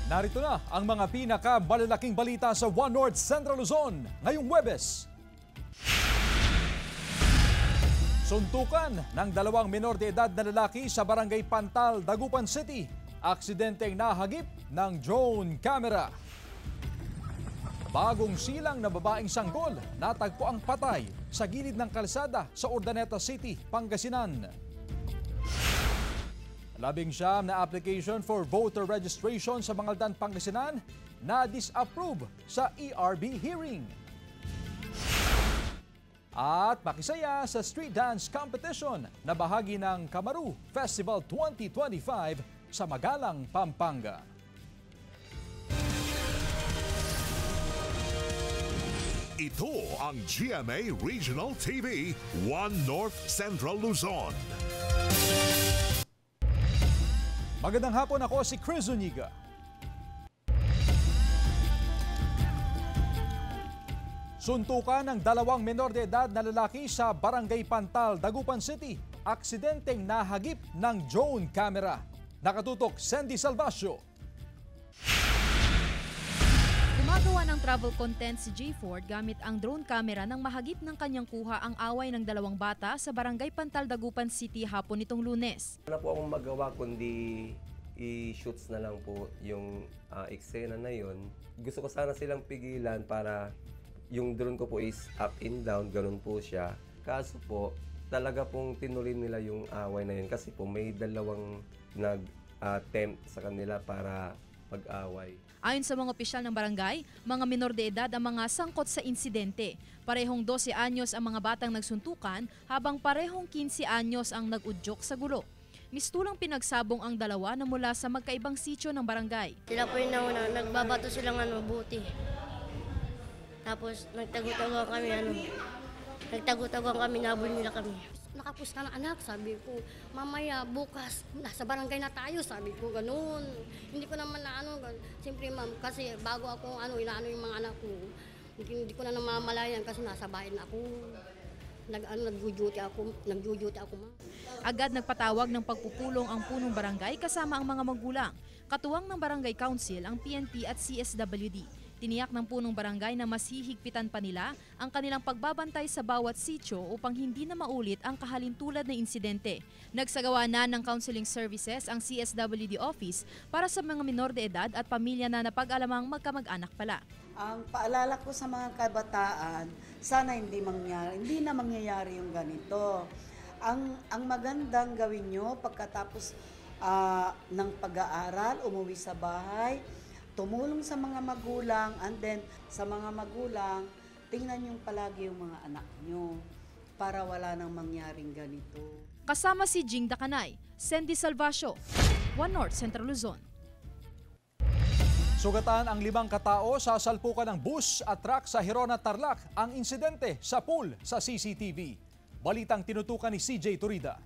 Narito na ang mga pinakamalalaking balita sa One North Central Luzon ngayong Huwebes. Suntukan ng dalawang menor de edad na lalaki sa Barangay Pantal, Dagupan City. Aksidenteng nahagip ng drone camera. Bagong silang na babaeng sanggol, natagpo ang patay sa gilid ng kalsada sa Urdaneta City, Pangasinan. 19 na application for voter registration sa Mangaldan, Pangasinan na disapprove sa ERB hearing. At makisaya sa street dance competition na bahagi ng Kamaru Festival 2025 sa Magalang, Pampanga. Ito ang GMA Regional TV, One North Central Luzon. Magandang hapon, ako si Chris Zuniga. Suntukan ng dalawang menor de edad na lalaki sa Barangay Pantal, Dagupan City. Aksidenteng nahagip ng drone camera. Nakatutok, Sandy Salvacio. Gumagawa ng travel content si J. Ford gamit ang drone camera nang mahagip ng kanyang kuha ang away ng dalawang bata sa Barangay Pantal, Dagupan City hapon nitong Lunes. Wala po akong magawa kundi i-shoots na lang po yung eksena na yun. Gusto ko sana silang pigilan para yung drone ko po is up and down, ganun po siya. Kaso po, talaga pong tinuloy nila yung away na yun kasi po may dalawang nag-attempt sa kanila para pag-away. Ayon sa mga opisyal ng barangay, mga menor de edad ang mga sangkot sa insidente. Parehong 12 anyos ang mga batang nagsuntukan habang parehong 15 anyos ang nag-udyok sa gulo. Mistulang pinagsabong ang dalawa na mula sa magkaibang sitio ng barangay. Sila po yung nauna, nagbabato silang buti. Tapos nagtago-tago kami, nabol nila kami. Nakapus ka na anak, sabi ko, mamaya bukas, nasa barangay na tayo, sabi ko, ganun. Hindi ko naman siyempre ma'am, kasi bago ako inaano yung mga anak ko, hindi ko na namamalayan kasi nasa bahay na ako. Nag-duty ako ma'am. Agad nagpatawag ng pagpupulong ang punong barangay kasama ang mga magulang. Katuwang ng barangay council ang PNP at CSWD. Tiniyak ng punong barangay na mas hihigpitan pa nila ang kanilang pagbabantay sa bawat sitio upang hindi na maulit ang kahalintulad na insidente. Nagsagawa na ng counseling services ang CSWD office para sa mga menor de edad at pamilya na napag-alamang magkamag-anak pala. Ang paalala ko sa mga kabataan, sana hindi na mangyayari yung ganito. Ang magandang gawin nyo pagkatapos ng pag-aaral, umuwi sa bahay, tumulong sa mga magulang, and then sa mga magulang, tingnan niyo palagi yung mga anak niyo para wala nang mangyaring ganito. Kasama si Jing Dakanay, Sandy Salvacio, One North Central Luzon. Sugatan ang 5 katao sa salpukan ng bus at truck sa Herona, Tarlac. Ang insidente sa pool sa CCTV. Balitang tinutukan ni CJ Turida.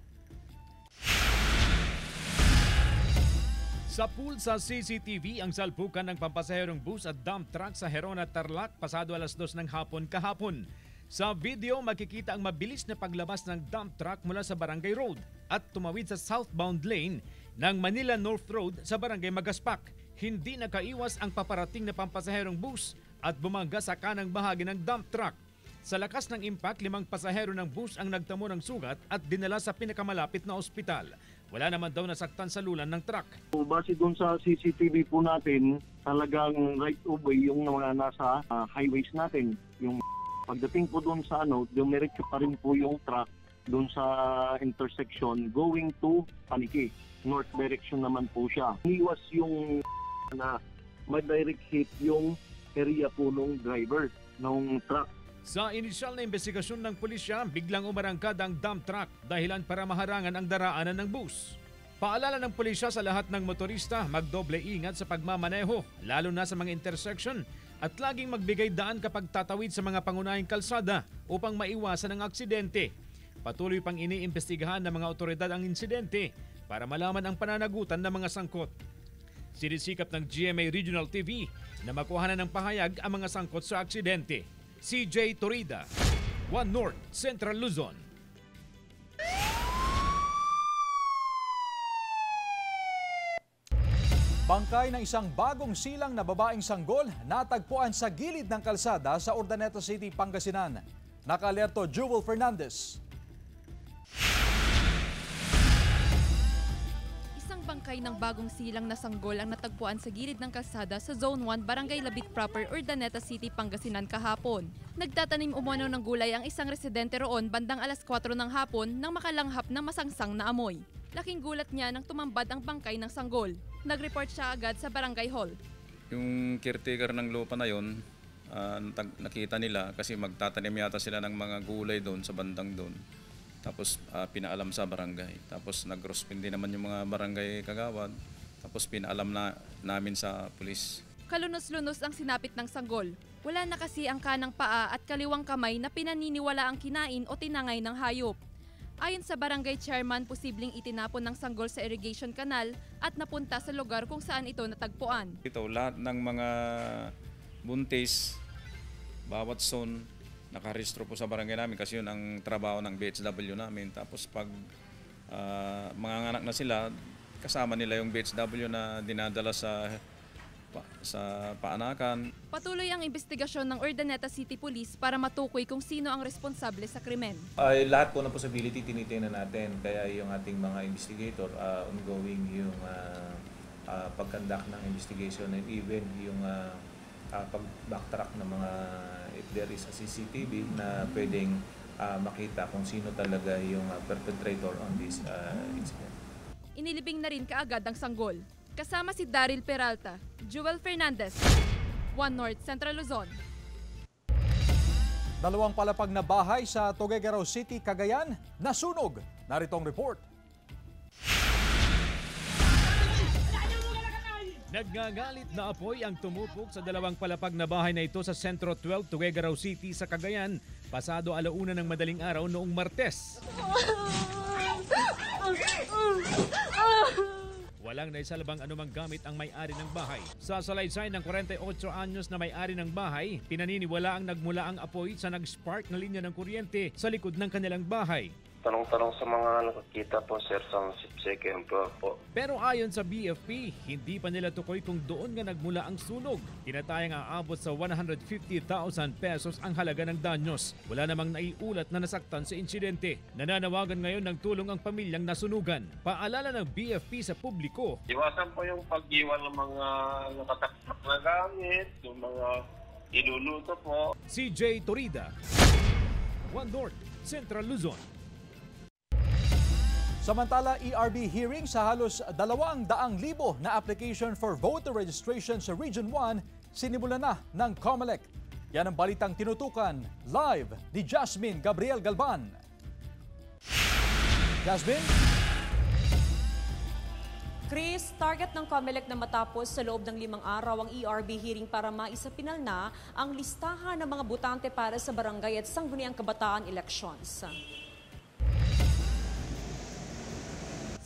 Sa pool sa CCTV ang salpukan ng pampasaherong bus at dump truck sa Herona, Tarlac pasado alas 2 ng hapon kahapon. Sa video makikita ang mabilis na paglabas ng dump truck mula sa Barangay Road at tumawid sa southbound lane ng Manila North Road sa Barangay Magaspak. Hindi nakaiwas ang paparating na pampasaherong bus at bumangga sa kanang bahagi ng dump truck. Sa lakas ng impact, 5 pasahero ng bus ang nagtamo ng sugat at dinala sa pinakamalapit na ospital. Wala naman daw nasaktan sa lulan ng truck. Base doon sa CCTV po natin, talagang right of way yung mga nasa highways natin. Yung pagdating po doon sa dumiretso pa rin po yung truck doon sa intersection going to Paniki. North direction naman po siya. Iwas yung na may direct hit yung area po ng driver ng truck. Sa inisyal na investigasyon ng pulisya, biglang umarangkad ang dump truck dahilan para maharangan ang daraanan ng bus. Paalala ng pulisya sa lahat ng motorista, magdoble ingat sa pagmamaneho, lalo na sa mga intersection, at laging magbigay daan kapag tatawid sa mga pangunahing kalsada upang maiwasan ang aksidente. Patuloy pang iniimbestigahan ng mga otoridad ang insidente para malaman ang pananagutan ng mga sangkot. Sinisikap ng GMA Regional TV na makuha na ng pahayag ang mga sangkot sa aksidente. CJ Turida, One North Central Luzon. Bangkay ng isang bagong silang na babaeng sanggol natagpuan sa gilid ng kalsada sa Urdaneta City, Pangasinan. Naka-alerto Jewel Fernandez. Isang bangkay ng bagong silang na sanggol ang natagpuan sa gilid ng kalsada sa Zone 1, Barangay Labit Proper, Urdaneta City, Pangasinan kahapon. Nagtatanim umano ng gulay ang isang residente roon bandang alas 4 ng hapon nang makalanghap ng masangsang na amoy. Laking gulat niya nang tumambad ang bangkay ng sanggol. Nag-report siya agad sa barangay hall. Yung caretaker ng lupa na yon, nakita nila kasi magtatanim yata sila ng mga gulay doon sa bandang doon. Tapos pinaalam sa barangay. Tapos nag-grospin din naman yung mga barangay kagawad. Tapos pinaalam namin sa pulis. Kalunos-lunos ang sinapit ng sanggol. Wala na kasi ang kanang paa at kaliwang kamay na pinaniniwala ang kinain o tinangay ng hayop. Ayon sa barangay chairman, posibleng itinapon ng sanggol sa irrigation canal at napunta sa lugar kung saan ito natagpuan. Ito, lahat ng mga buntis, bawat zone, nakarehistro po sa barangay namin kasi yun ang trabaho ng BHW namin. Tapos pag mga anak na sila, kasama nila yung BHW na dinadala sa paanakan. Patuloy ang investigasyon ng Urdaneta City Police para matukoy kung sino ang responsable sa krimen. Lahat po ng possibility tinitingnan natin, kaya yung ating mga investigator ongoing yung pag-conduct ng investigation and even yung pag-backtrack ng mga if there is a CCTV na pwedeng makita kung sino talaga yung perpetrator on this incident. Inilibing na rin kaagad ang sanggol. Kasama si Daryl Peralta, Jewel Fernandez, One North Central Luzon. Dalawang palapag na bahay sa Tuguegarao City, Cagayan, nasunog. Narito ang report. Nagngangalit na apoy ang tumupok sa dalawang palapag na bahay na ito sa Sentro 12, Tuguegarao City sa Cagayan, pasado 1:00 ng madaling araw noong Martes. Walang naisalbang anumang gamit ang may-ari ng bahay. Sa salaysay ng 48 anyos na may-ari ng bahay, pinaniniwala ang nagmula ang apoy sa nag-spark na linya ng kuryente sa likod ng kanilang bahay. Tanong-tanong sa mga nakakita po, sir, sa second floor po. Pero ayon sa BFP, hindi pa nila tukoy kung doon nga nagmula ang sunog. Tinatayang aabot sa 150,000 pesos ang halaga ng danyos. Wala namang naiulat na nasaktan sa insidente. Nananawagan ngayon ng tulong ang pamilyang nasunugan. Paalala ng BFP sa publiko. Iwasan po yung pag-iwan ng mga nakatakpak na gamit, yung mga iluluto po. CJ Torida, One North Central Luzon. Samantala, ERB hearing sa halos 200,000 na application for voter registration sa Region 1 sinimulan na ng COMELEC. Yan ang balitang tinutukan live ni Jasmine Gabriel Galban. Jasmine? Chris, target ng COMELEC na matapos sa loob ng 5 araw ang ERB hearing para maisapinal na ang listahan ng mga botante para sa barangay at sangguniang kabataan elections.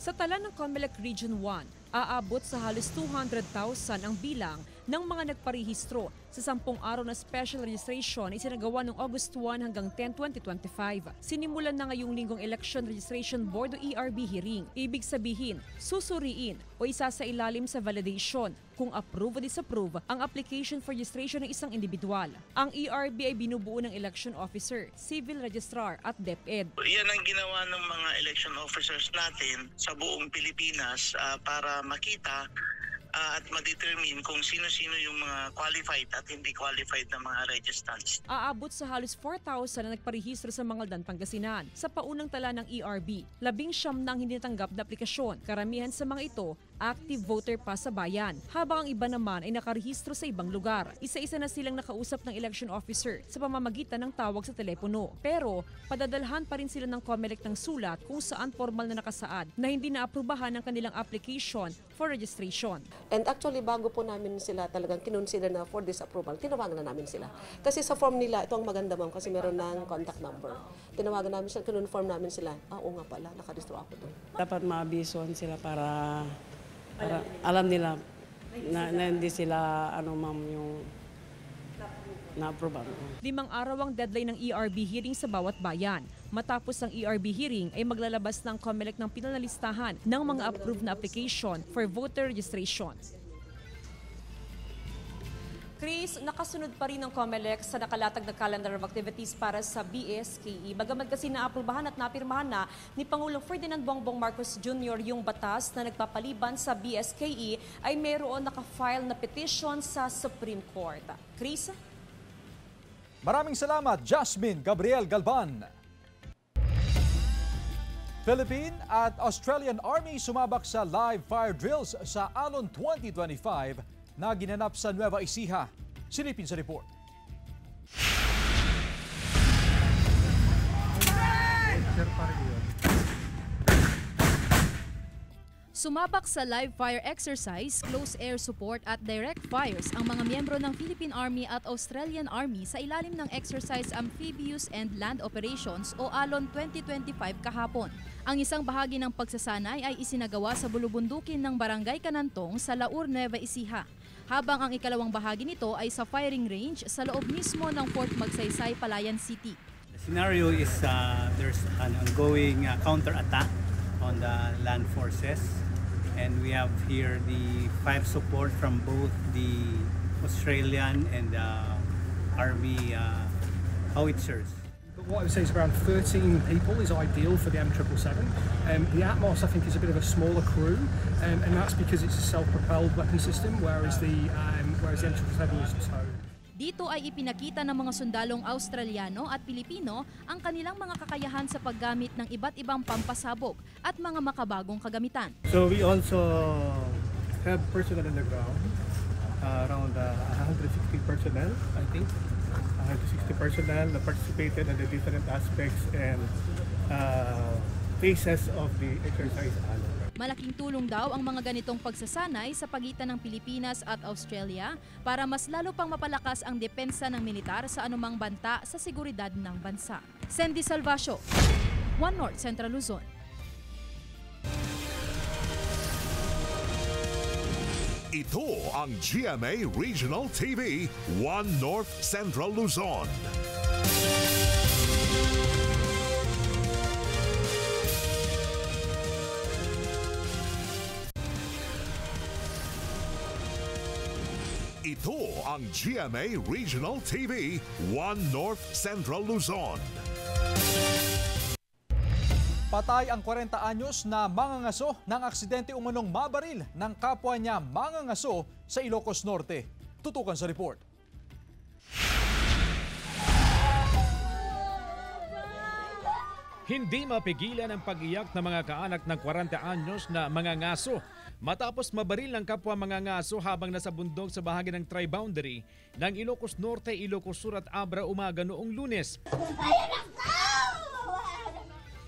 Sa tala ng COMELEC Region 1, aabot sa halos 200,000 ang bilang ng mga nagparehistro sa 10 araw na special registration isinagawa noong August 1 hanggang 10, 2025. Sinimulan na ngayong linggong Election Registration Board o ERB hearing. Ibig sabihin, susuriin o isasailalim sa validation kung approve o disapprove ang application for registration ng isang individual. Ang ERB ay binubuo ng election officer, civil registrar at DepEd. Yan ang ginawa ng mga election officers natin sa buong Pilipinas para makita at ma-determine kung sino-sino yung mga qualified at hindi qualified na mga registrants. Aabot sa halos 4,000 na nagparehistro sa Mangaldan, Pangasinan. Sa paunang tala ng ERB, 19 na hindi natanggap na aplikasyon. Karamihan sa mga ito, active voter pa sa bayan, habang ang iba naman ay nakarehistro sa ibang lugar. Isa-isa na silang nakausap ng election officer sa pamamagitan ng tawag sa telepono. Pero padadalhan pa rin sila ng COMELEC ng sulat kung saan formal na nakasaad na hindi naaprubahan ng kanilang application for registration. And actually, bago po namin sila talagang kinonsider na for this approval, tinawagan na namin sila. Kasi sa form nila, ito ang maganda ma'am, kasi meron ng contact number. Tinawagan namin sila, kinonform namin sila. Oo nga pala, nakarehistro ako doon. Dapat maabisuhan sila para alam nila na hindi sila ma'am yung na-approve. 5 araw ang deadline ng ERB hearing sa bawat bayan. Matapos ang ERB hearing ay maglalabas ng COMELEC ng pinalalistahan ng mga approved na application for voter registration. Chris, nakasunod pa rin ng COMELEC sa nakalatag na calendar of activities para sa BSKE. Bagamat kasi naaprubahan at napirmahan na ni Pangulong Ferdinand Bongbong Marcos Jr. yung batas na nagpapaliban sa BSKE, ay mayroon nakafile na petition sa Supreme Court. Chris? Maraming salamat, Jasmine Gabriel Galban. Philippine at Australian Army sumabak sa live fire drills sa Alon 2025 na ginanap sa Nueva Ecija. Silipin sa report. Sumabak sa live fire exercise, close air support at direct fires ang mga miyembro ng Philippine Army at Australian Army sa ilalim ng Exercise Amphibious and Land Operations o Alon 2025 kahapon. Ang isang bahagi ng pagsasanay ay isinagawa sa bulubundukin ng Barangay Canantong sa Laur, Nueva Ecija. Habang ang ikalawang bahagi nito ay sa firing range sa loob mismo ng Fort Magsaysay, Palayan City. The scenario is there's an ongoing counter-attack on the land forces, and we have here the fire support from both the Australian and Army howitzers. What I would say is around 13 people is ideal for the M777. The Atmos, I think, is a bit of a smaller crew, and that's because it's a self-propelled weapon system, whereas the M777 is towed. Dito ay ipinakita ng mga sundalong Australiano at Pilipino ang kanilang mga kakayahan sa paggamit ng iba't ibang pampasabog at mga makabagong kagamitan. So we also have personnel on the ground, around 160 personnel, I think. 160 personnel that participated in the different aspects and phases of the exercise. Malaking tulong daw ang mga ganitong pagsasanay sa pagitan ng Pilipinas at Australia para mas lalo pang mapalakas ang depensa ng militar sa anumang banta sa seguridad ng bansa. Sandy Salvacio, One North Central Luzon. Ito ang GMA Regional TV, One North Central Luzon. Ito ang GMA Regional TV, One North Central Luzon. Patay ang 40 anyos na mangangaso ng aksidente umanong mabaril ng kapwa niya mangangaso sa Ilocos Norte. Tutukan sa report. Hindi mapigilan ang pag-iyak ng mga kaanak ng 40 anyos na mangangaso matapos mabaril ng kapwa mangangaso habang nasa bundok sa bahagi ng tri-boundary ng Ilocos Norte, Ilocos Sur at Abra umaga noong Lunes.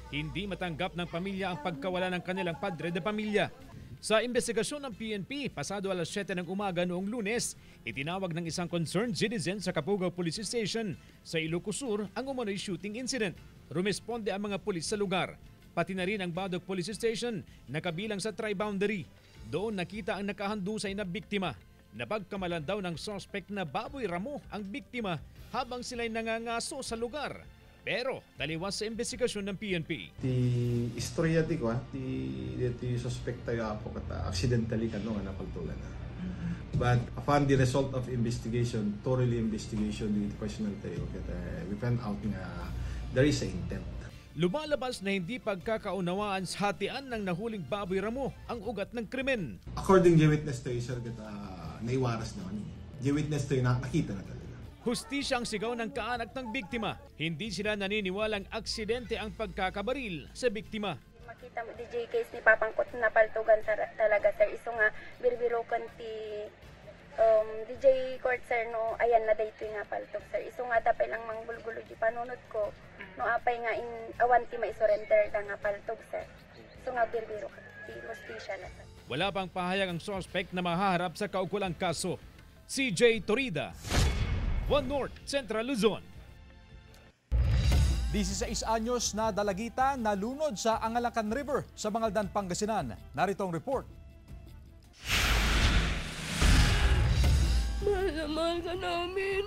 Hindi matanggap ng pamilya ang pagkawala ng kanilang padre de pamilya. Sa investigasyon ng PNP, pasado alas 7 ng umaga noong Lunes, itinawag ng isang concerned citizen sa Kapugaw Police Station sa Ilocos Sur ang umano'y shooting incident. Rumesponde ang mga pulis sa lugar, pati na rin ang Badog Police Station na kabilang sa tri-boundary. Doon nakita ang nakahandusay na biktima. Napagkamalan daw ng suspect na Baboy Ramo ang biktima habang sila'y nangangaso sa lugar. Pero taliwas sa investigasyon ng PNP. Ti istorya ti ko ti suspect tayo ako kata accidentally kano nga napagtulan na. But upon the result of investigation, thoroughly investigation the personal tayo kata we found out nga there is a intent. Lumalabas na hindi pagkakaunawaan sa hatian ng nahuling Baboy Ramo ang ugat ng krimen. According to witness tayo sir kata naiwaras naman. The witness tayo nakita na talaga. Hustisya ang sigaw ng kaanak ng biktima. Hindi sila naniniwalang aksidente ang pagkakabaril sa biktima. Makita mo DJ case ni Papangkot na paltugan talaga sir. Iso nga birbirokan ti DJ court sir no ayan na daytoy nga paltog sir. Iso nga tapay lang mangbulgulo di panunod ko. No apay nga in awan ti mai-surrender da nga paltog sir. Iso nga birbirokan ti hustisya na sir. Wala pang pahayag ang suspect na mahaharap sa kaukulang kaso. CJ Torida, One North Central Luzon. 16 anyos na dalagita na lunod sa Angalacan River sa Bangaldan, Pangasinan. Narito ang report. Mahal na mahal ka namin.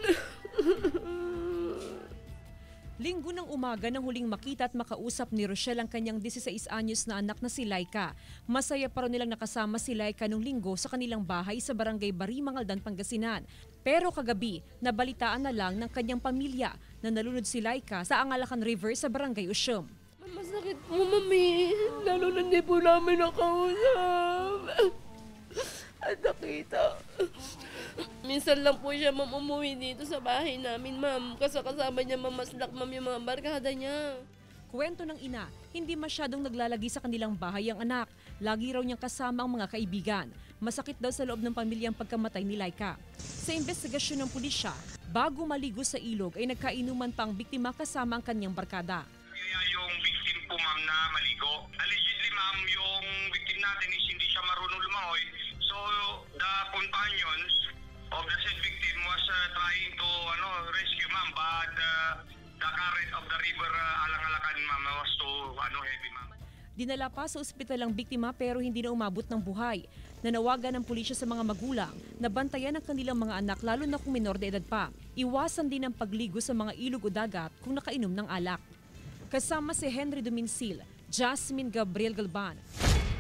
Linggo ng umaga nang huling makita at makausap ni Rochelle ang kanyang 16 anyos na anak na si Laika. Masaya pa rin nilang nakasama si Laika nung linggo sa kanilang bahay sa barangay Barimangaldan, Pangasinan. Pero kagabi, nabalitaan na lang ng kanyang pamilya na nalunod si Laika sa Angalakan River sa barangay Usyom. Masakit po, mami. Lalo na hindi po namin nakausap. At nakita. Minsan lang po siya, ma'am, umuwi dito sa bahay namin, ma'am. Kasama niya, mamaslak, ma'am, yung mga barkada niya. Kwento ng ina, hindi masyadong naglalagi sa kanilang bahay ang anak. Lagi raw niyang kasama ang mga kaibigan. Masakit daw sa loob ng pamilya ang pagkamatay ni Laika. Sa investigasyon ng pulisya, bago maligo sa ilog ay nagkainuman pang biktima kasama ang kanyang barkada. Yung victim po, ma'am, na maligo. Allegedly, ma'am, yung victim natin is hindi siya marunong lumangoy. So, the companions of the said victim was trying to rescue, ma'am, but the current of the river Alangalakan, ma'am, was too heavy, ma'am. Dinala pa sa ospital ang biktima pero hindi na umabot ng buhay. Nanawagan ng pulisya sa mga magulang na bantayan ang kanilang mga anak lalo na kung minor de edad pa. Iwasan din ang pagligo sa mga ilog o dagat kung nakainom ng alak. Kasama si Henry Dominsil, Jasmine Gabriel Galban,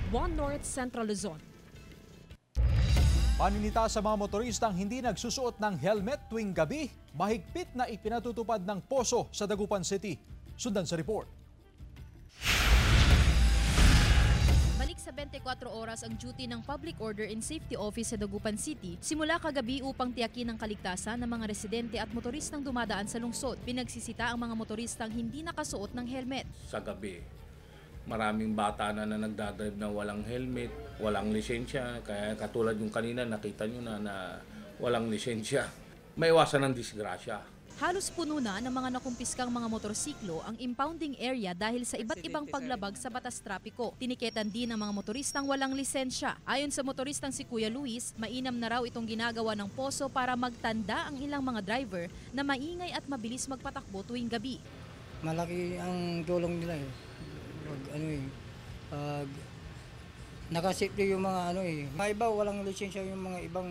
One North Central Luzon. Paninita sa mga motoristang hindi nagsusuot ng helmet tuwing gabi, mahigpit na ipinatutupad ng poso sa Dagupan City. Sundan sa report. Balik sa 24 oras ang duty ng Public Order and Safety Office sa Dagupan City simula kagabi upang tiyakin ang kaligtasan ng mga residente at motoristang dumadaan sa lungsod. Pinagsisita ang mga motoristang hindi nakasuot ng helmet. Sa gabi, maraming bata na nagdadrive na walang helmet, walang lisensya. Kaya katulad yung kanina, nakita nyo na walang lisensya. May iwasan ng disgrasya. Halos puno na ng mga nakumpiskang mga motorsiklo ang impounding area dahil sa iba't ibang paglabag sa batas trapiko. Tiniketan din ng mga motoristang walang lisensya. Ayon sa motoristang si Kuya Luis, mainam na raw itong ginagawa ng poso para magtanda ang ilang mga driver na maingay at mabilis magpatakbo tuwing gabi. Malaki ang tulong nila eh. Nakasafety yung mga Mga iba walang lisensya yung mga ibang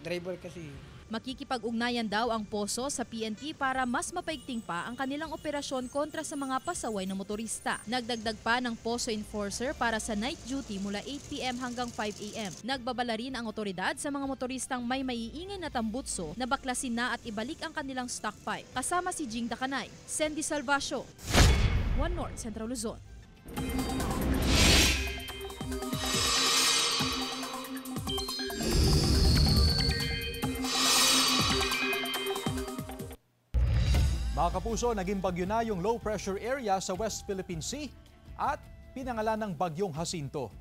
driver kasi. Makikipag-ugnayan daw ang poso sa PNP para mas mapaigting pa ang kanilang operasyon kontra sa mga pasaway na motorista. Nagdagdag pa ng poso enforcer para sa night duty mula 8 p.m. hanggang 5 a.m. Nagbabala rin ang otoridad sa mga motoristang may maiingay na tambutso na baklasin na at ibalik ang kanilang stockpile. Kasama si Jing Dakanay, Sandy Salvacio, One North Central Luzon. Mga kapuso, naging bagyo na yung low pressure area sa West Philippine Sea at pinangalan ng bagyong Jacinto.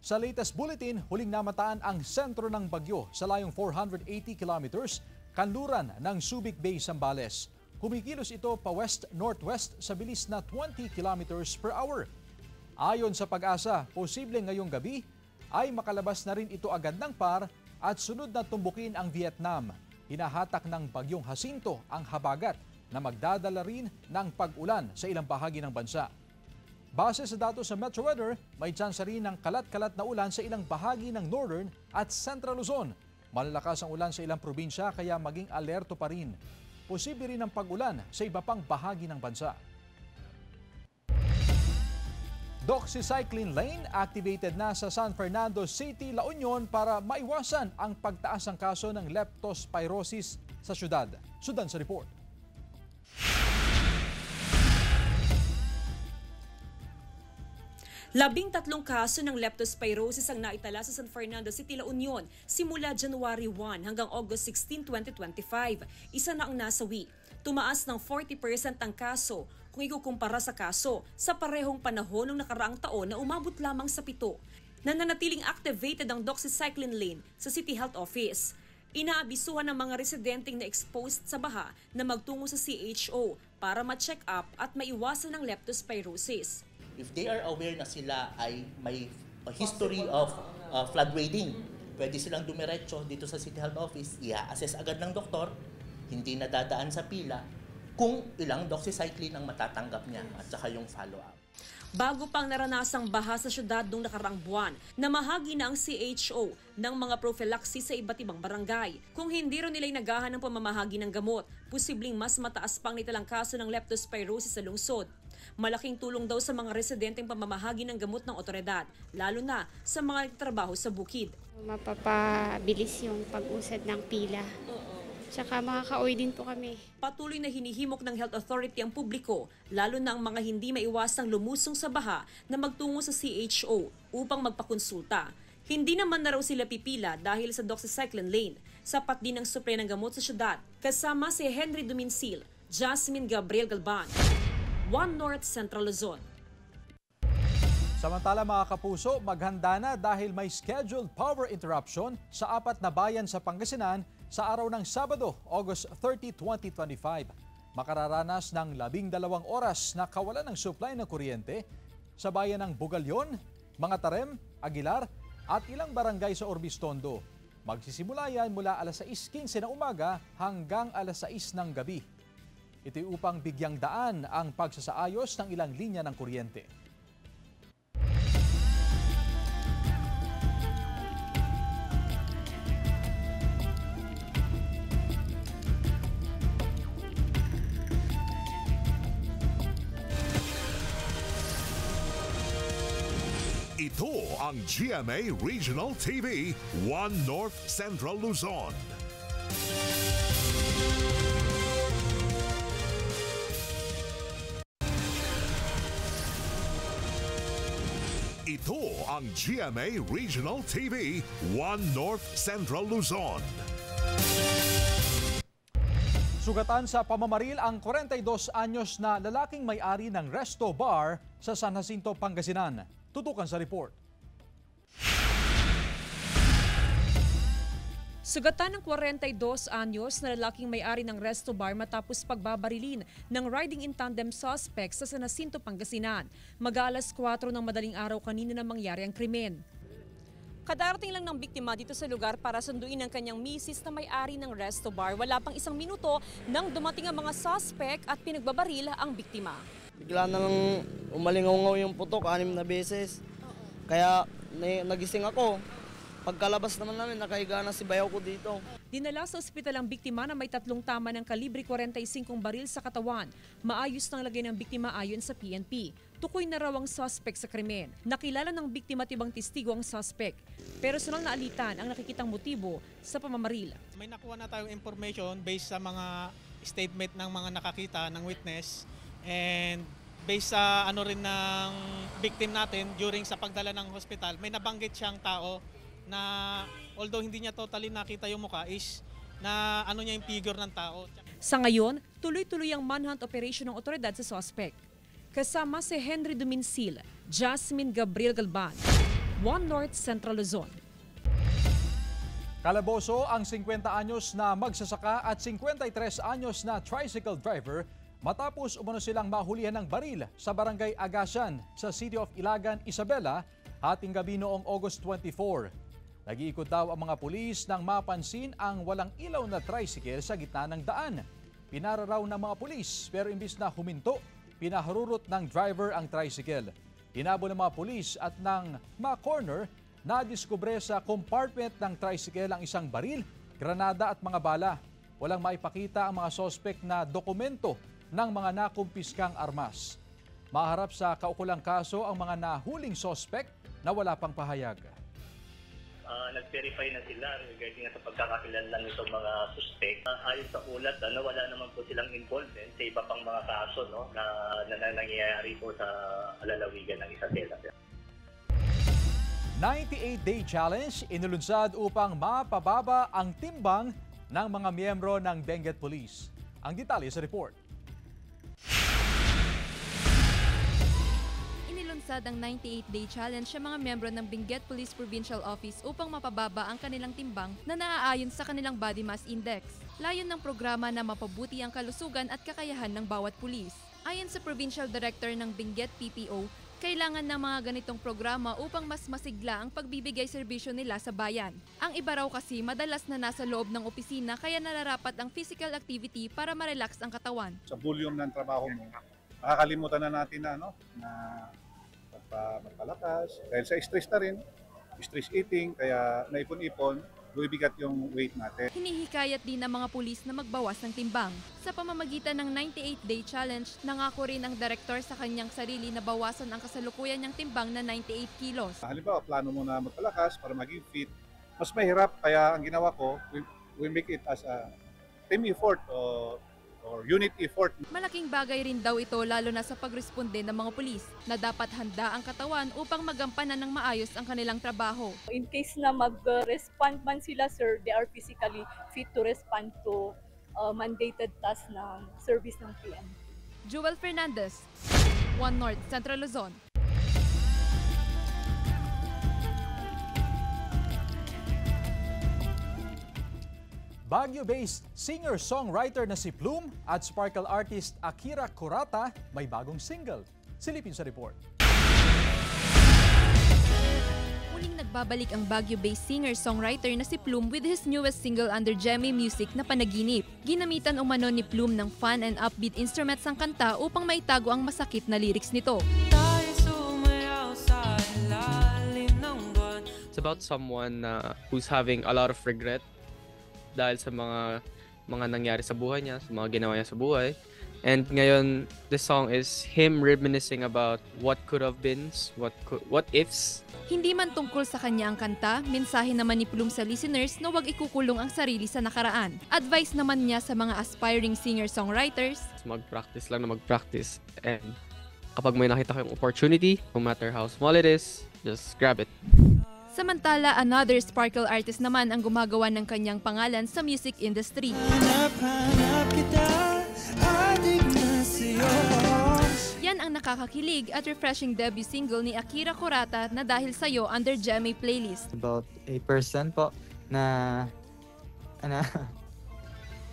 Sa latest bulletin, huling namataan ang sentro ng bagyo sa layong 480 kilometers kanluran ng Subic Bay, Zambales. Kumikilos ito pa west-northwest sa bilis na 20 kilometers per hour. Ayon sa Pag-asa, posible ngayong gabi ay makalabas na rin ito agad ng PAR at sunod na tumbukin ang Vietnam. Hinahatak ng bagyong Jacinto ang habagat na magdadala rin ng pag-ulan sa ilang bahagi ng bansa. Base sa datos sa Metro Weather, may tsansa rin ng kalat-kalat na ulan sa ilang bahagi ng Northern at Central Luzon. Malalakas ang ulan sa ilang probinsya kaya maging alerto pa rin. Posible rin ang pag-ulan sa iba pang bahagi ng bansa. Doxycycline Lane activated na sa San Fernando City, La Union para maiwasan ang pagtaas ng kaso ng leptospirosis sa syudad. Sundan sa report. Labing-tatlong kaso ng leptospirosis ang naitala sa San Fernando City, La Union simula January 1 hanggang August 16, 2025. Isa na ang nasawi. Tumaas ng 40% ang kaso kung ikukumpara sa kaso sa parehong panahon ng nakaraang taon na umabot lamang sa 7. Nananatiling activated ang doxycycline lane sa City Health Office. Inaabisuhan ng mga residenteng na exposed sa baha na magtungo sa CHO para ma-check up at maiwasan ang leptospirosis. If they are aware na sila ay may history of flood wading, pwede silang dumiretso dito sa City Health Office, i-assess agad ng doktor, hindi na dadaan sa pila, kung ilang doxycycline ang matatanggap niya at saka yung follow-up. Bago pang naranasang baha sa syudad noong nakaraang buwan, namahagi na ang CHO ng mga prophylaxis sa iba't ibang barangay. Kung hindi rin nila nagahan ng pamamahagi ng gamot, posibleng mas mataas pang nitalang kaso ng leptospirosis sa lungsod. Malaking tulong daw sa mga residenteng pamamahagi ng gamot ng otoridad, lalo na sa mga nagtatrabaho sa bukid. Mapapabilis yung pag-usad ng pila. Tsaka makaka-uwi din po kami. Patuloy na hinihimok ng Health Authority ang publiko, lalo na ang mga hindi maiwasang lumusong sa baha na magtungo sa CHO upang magpakonsulta. Hindi naman na raw sila pipila dahil sa doxycycline lane. Sapat din ang supply ng gamot sa syudad. Kasama si Henry Duminsil, Jasmine Gabriel Galban, One North Central Luzon. Samantala mga kapuso, maghanda na dahil may scheduled power interruption sa 4 na bayan sa Pangasinan sa araw ng Sabado, August 30, 2025. Makararanas ng 12 oras na kawalan ng supply ng kuryente sa bayan ng Bugalyon, Mga Tarem, Aguilar at ilang barangay sa Orbistondo. Magsisimula yan mula alas 6:15 ng umaga hanggang alas 6 ng gabi. Ito'y upang bigyang daan ang pagsasaayos ng ilang linya ng kuryente. Ito ang GMA Regional TV, One North Central Luzon. Ito ang GMA Regional TV, One North Central Luzon. Sugatan sa pamamaril ang 42 anyos na lalaking may-ari ng Resto Bar sa San Jacinto, Pangasinan. Tutukan sa report. Sugatan ng 42 anyos na lalaking may-ari ng Resto Bar matapos pagbabarilin ng riding in tandem suspect sa San Jacinto, Pangasinan. Mag-alas 4 ng madaling araw kanina na mangyari ang krimen. Kadarating lang ng biktima dito sa lugar para sunduin ang kanyang misis na may-ari ng Resto Bar. Wala pang 1 minuto nang dumating ang mga suspect at pinagbabaril ang biktima. Bigla nang umalingaw yung putok 6 na beses. Kaya nagising ako. Pagkalabas naman namin, nakahiga na si bayaw ko dito. Dinala sa ospital ang biktima na may 3 tama ng kalibre 45 baril sa katawan. Maayos nang lagay ng biktima ayon sa PNP. Tukoy na raw ang suspect sa krimen. Nakilala ng biktima at ibang testigo ang suspect. Personal na alitan ang nakikitang motibo sa pamamaril. May nakuha na tayong information based sa mga statement ng mga nakakita ng witness. And based sa rin ng victim natin during sa pagdala ng hospital, may nabanggit siyang tao na although hindi niya totally nakita yung mukha is na niya yung figure ng tao. Sa ngayon, tuloy-tuloy ang manhunt operation ng otoridad sa suspect. Kasama si Henry Duminsil, Jasmine Gabriel Galban, One North Central Luzon. Kalaboso ang 50 anyos na magsasaka at 53 anyos na tricycle driver matapos umano silang mahulihan ng baril sa Barangay Agasan sa City of Ilagan, Isabela, hating gabi noong August 24. Nag-iikot daw ang mga pulis nang mapansin ang walang ilaw na tricycle sa gitna ng daan. Pinara raw ng mga pulis pero imbis na huminto, pinaharurot ng driver ang tricycle. Tinabo ng mga pulis at nang ma-corner, nadiskubre sa compartment ng tricycle ang isang baril, granada at mga bala. Walang maipakita ang mga sospek na dokumento ng mga nakumpiskang armas. Maharap sa kaukulang kaso ang mga nahuling sospek na wala pang pahayag. Nag-verify na sila regarding sa pagkakakilanlan nitong mga suspect. Ayon sa ulat, wala naman po silang involvement sa iba pang mga kaso na nangyayari po sa lalawigan ng Isabela. 98-day challenge inulunsad upang mapababa ang timbang ng mga miyembro ng Benguet Police. Ang detalye sa report. Inilunsad ang 98-day challenge sa mga miyembro ng Benguet Police Provincial Office upang mapababa ang kanilang timbang na naaayon sa kanilang body mass index. Layon ng programa na mapabuti ang kalusugan at kakayahan ng bawat pulis. Ayon sa Provincial Director ng Benguet PPO, kailangan ng mga ganitong programa upang mas masigla ang pagbibigay serbisyo nila sa bayan. Ang iba raw kasi madalas na nasa loob ng opisina kaya nararapat ang physical activity para ma-relax ang katawan. Sa volume ng trabaho mo, nakakalimutan na natin na magpalakas. Dahil sa stress na rin, stress eating, kaya naipon-ipon, buibigat yung weight natin. Hinihikayat din ng mga pulis na magbawas ng timbang. Sa pamamagitan ng 98-day challenge, nangako rin ang direktor sa kanyang sarili na bawasan ang kasalukuyan niyang timbang na 98 kilos. Halimbawa, plano mo na magpalakas para maging fit. Mas mahirap, kaya ang ginawa ko, we make it as a team effort or unit effort. Malaking bagay rin daw ito lalo na sa pagresponde ng mga pulis na dapat handa ang katawan upang magampanan ng maayos ang kanilang trabaho. In case na mag-respond man sila, sir, they are physically fit to respond to mandated task ng service ng PM. Jewel Fernandez, One North, Central Luzon. Baguio-based singer-songwriter na si Plume at sparkle artist Akira Kurata may bagong single. Silipin sa report. Muling nagbabalik ang Baguio-based singer-songwriter na si Plume with his newest single under Gemi Music na Panaginip. Ginamitan umano ni Plume ng fun and upbeat instruments ang kanta upang maitago ang masakit na lyrics nito. It's about someone who's having a lot of regret dahil sa mga nangyari sa buhay niya, sa mga ginawa niya sa buhay. And ngayon, the song is him reminiscing about what could have been, what ifs. Hindi man tungkol sa kanya ang kanta, mensahe naman ni Plume sa listeners na huwag ikukulong ang sarili sa nakaraan. Advice naman niya sa mga aspiring singer-songwriters. Mag-practice lang na mag-practice. And kapag may nakita kayong opportunity, no matter how small it is, just grab it. Samantala, another sparkle artist naman ang gumagawa ng kanyang pangalan sa music industry. Yan ang nakakakilig at refreshing debut single ni Akira Kurata na Dahil Sa'yo under Gemi playlist. About a person po na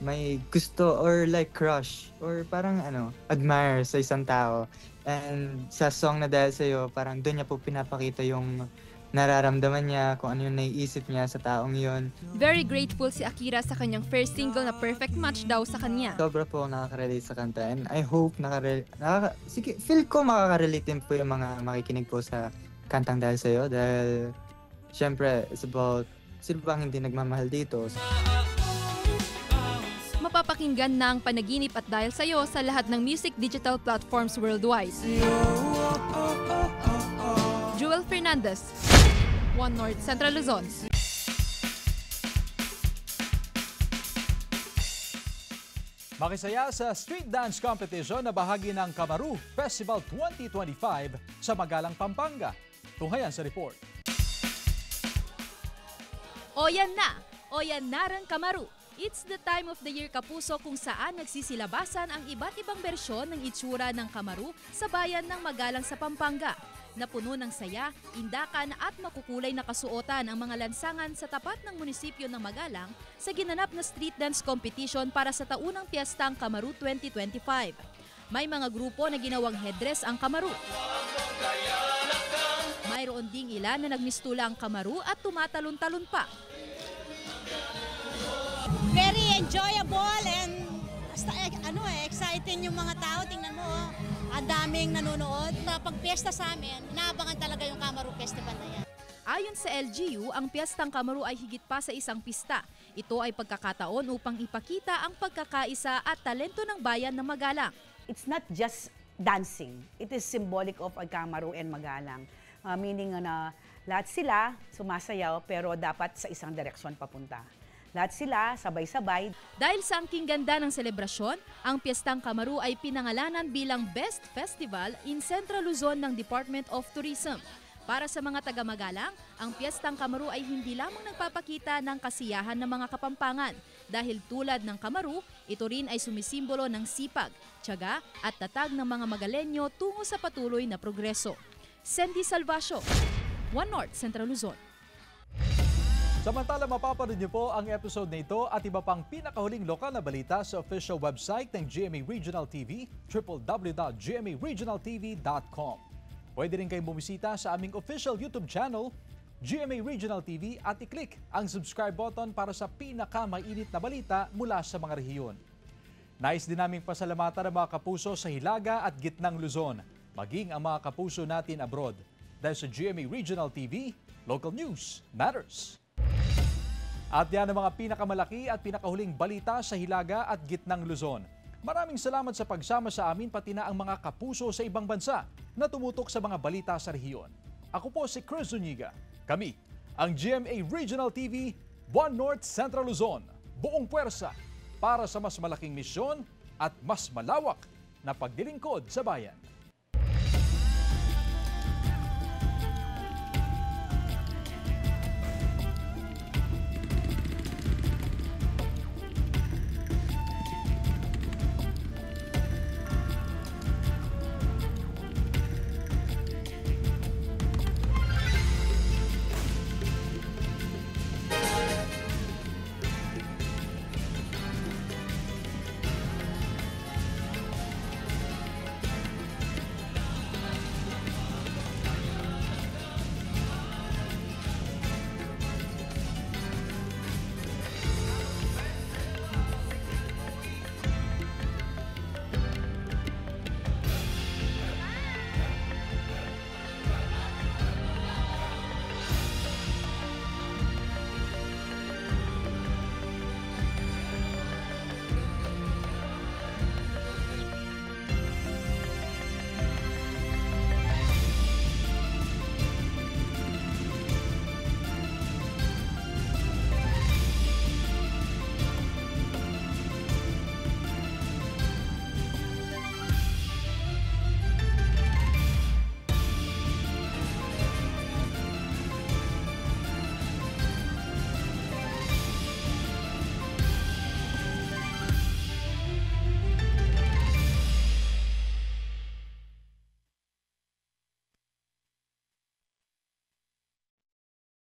may gusto or like crush or parang admire sa isang tao. And sa song na Dahil Sa'yo, parang doon niya po pinapakita yung nararamdaman niya, kung ano yung naiisip niya sa taong yun. Very grateful si Akira sa kanyang first single na perfect match daw sa kanya. Sobra po nakaka-relate sa kanta and I hope feel ko makaka-relate din po yung mga makikinig po sa kantang Dahil Sa'yo dahil syempre it's about sino bang hindi nagmamahal dito. Mapapakinggan na ang Panaginip at Dahil Sa'yo sa lahat ng music digital platforms worldwide. Jewel Fernandez, One North, Central Luzon. Makisaya sa street dance competition na bahagi ng Kamaru Festival 2025 sa Magalang, Pampanga. Tunghayan sa report. O yan na rin Kamaru. It's the time of the year, kapuso, kung saan nagsisilabasan ang iba't ibang bersyon ng itsura ng Kamaru sa bayan ng Magalang sa Pampanga. Napuno ng saya, indakan at makukulay na kasuotan ang mga lansangan sa tapat ng munisipyo ng Magalang sa ginanap na street dance competition para sa taunang piyestang Kamaru 2025. May mga grupo na ginawang headdress ang Kamaru. Mayroon ding ilan na nagmistula ang Kamaru at tumatalon-talon pa. Very enjoyable and exciting yung mga tao. Tingnan mo, ang daming nanonood. Kapag piyesta sa amin, inaabangan talaga yung Kamaru Festival na yan. Ayon sa LGU, ang piyestang Kamaru ay higit pa sa isang pista. Ito ay pagkakataon upang ipakita ang pagkakaisa at talento ng bayan ng Magalang. It's not just dancing. It is symbolic of Kamaru and Magalang. Meaning na lahat sila sumasayaw pero dapat sa isang direksyon papunta. Lahat sila sabay-sabay. Dahil sa angking ganda ng selebrasyon, ang Piyestang Kamaru ay pinangalanan bilang Best Festival in Central Luzon ng Department of Tourism. Para sa mga taga-Magalang, ang Piyestang Kamaru ay hindi lamang nagpapakita ng kasiyahan ng mga Kapampangan. Dahil tulad ng Kamaru, ito rin ay sumisimbolo ng sipag, tiyaga at tatag ng mga Magalenyo tungo sa patuloy na progreso. Sandy Salvacio, One North, Central Luzon. Samantala, mapapanood niyo po ang episode na ito at iba pang pinakahuling lokal na balita sa official website ng GMA Regional TV, www.gmaregionaltv.com. Pwede rin kayong bumisita sa aming official YouTube channel, GMA Regional TV, at i-click ang subscribe button para sa pinakamainit na balita mula sa mga rehiyon. Nais din naming pasalamatan ang mga kapuso sa Hilaga at Gitnang Luzon, maging ang mga kapuso natin abroad. Dahil sa GMA Regional TV, local news matters. At yan ang mga pinakamalaki at pinakahuling balita sa Hilaga at Gitnang Luzon. Maraming salamat sa pagsama sa amin pati na ang mga kapuso sa ibang bansa na tumutok sa mga balita sa rehiyon. Ako po si Chris Zuniga. Kami, ang GMA Regional TV, 1 North Central Luzon. Buong puwersa para sa mas malaking misyon at mas malawak na paglilingkod sa bayan.